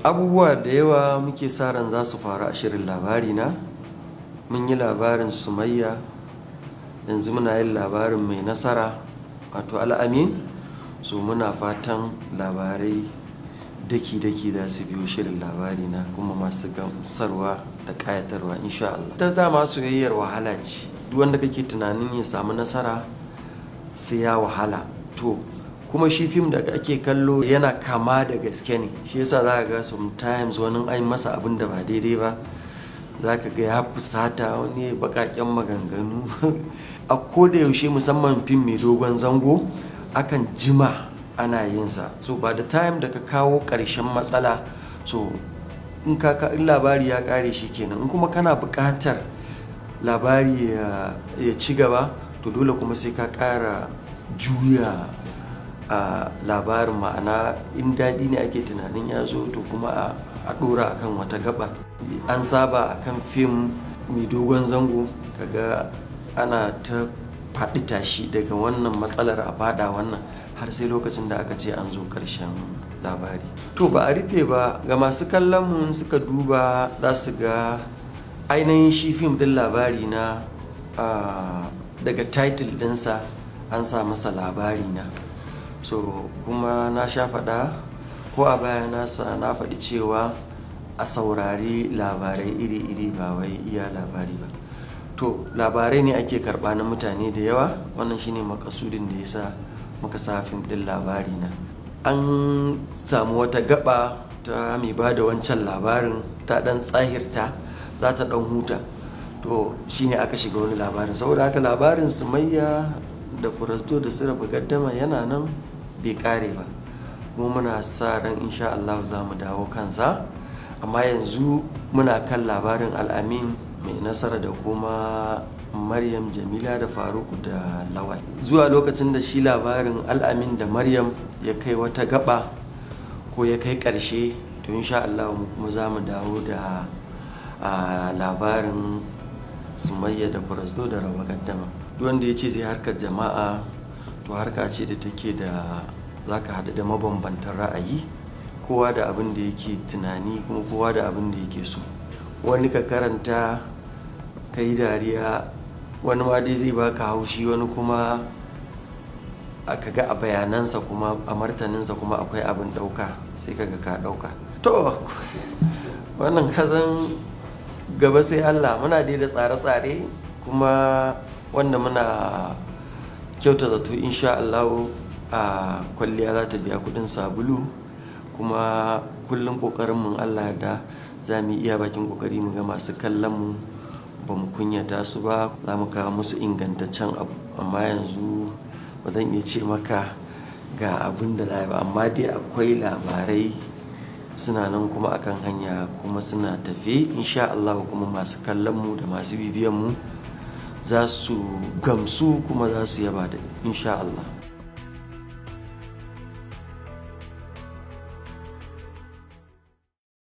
abubuwa da yawa muke sa ran za su faru a shirin labari na. Mun yi labarin Sumayya, yanzu muna yin labarin mai nasara wato Al'amin. So muna fatan labarai daki-daki za su biyo shirin labari na, kuma masu gamsarwa da ƙayatarwa insha Allah. Ta dama soyayyar wahala ce, duk wanda kake tunanin ya samu nasara sai ya wahala. To kuma shi fim da ake kallo yana kama da gaske ne, shi yasa za ka ga sometimes wani an masa abin da ba daidai ba za ka ga ya fusata, wani baƙaƙen maganganu a koda yaushe, musamman fim mai dogon zango akan jima ana yin sa. So by the time da ka kawo ƙarshen matsala, so in labari ya ƙare shi kenan. In kuma kana buƙatar labari ya ci gaba, to dole kuma sai ka ƙara juya a labarin, ma'ana in daɗi ne ake tunanin ya zo, to kuma a ɗora akan wata gaba. An saba akan fim mai dogon zango kaga ana ta faɗi tashi daga wannan matsalar a faɗa wannan, har sai lokacin da aka ce an zo ƙarshen labari. To ba a rufe ba, ga masu kallon mu suka duba za su ga ainihin shi fim ɗin labari na, daga title ɗinsa an sa masa labari na. So kuma na sha faɗa ko a baya na faɗi cewa a saurari labarai iri-iri, ba wai iya labari ba. To labarai ne ake karɓa na mutane da yawa, wannan shine makasudin da yasa muka sa fim ɗin labari na. An samu wata gaba ta mai ba da wancan labarin, ta ɗan tsahirta, za ta ɗan huta, to shine aka shiga wani labarin. Saboda haka labarin Sumayya da Furasdo da su raba gaddama yana nan bai kare ba, kuma muna sa ran insha Allah za mu dawo kansa. Amma yanzu muna kan labarin Al'amin, mai nasara, da kuma Maryam, Jamila da Faruku da Lawal. Zuwa lokacin da shi labarin Al'amin da Maryam ya kai wata gaba ko ya kai ƙarshe, to insha Allah mu kuma za mu dawo da labarin Sumayya da Furasdo da raba gaddama. Duk wanda ya ce zai harkar jama'a, to harka ce da take da za ka haɗu da mabambantan ra'ayi, kowa da abin da yake tunani, kuma kowa da abin da yake so. Wani ka karanta ka yi dariya, wani ma dai zai baka haushi, wani kuma aka ga a bayanansa kuma a martaninsa kuma akwai abin ɗauka, sai kaga ka ɗauka. To wannan kasan gaba sai Allah. Muna dai da tsare-tsare, kuma wanda muna kyauta zato insha Allah a kwalliya za ta biya kudin sabulu. Kuma kullum kokarin mun Allah da za mu iya bakin kokari mu ga masu kallon mu ba mu kunyata su ba, za mu kawo musu ingantaccen abu. Amma yanzu ba zan iya ce maka ga abin da za ba, amma dai akwai labarai suna nan kuma akan hanya, kuma suna tafe insha Allah. Kuma masu kallon mu da masu bibiyan mu za su gamsu, kuma za su yaba da insha Allah.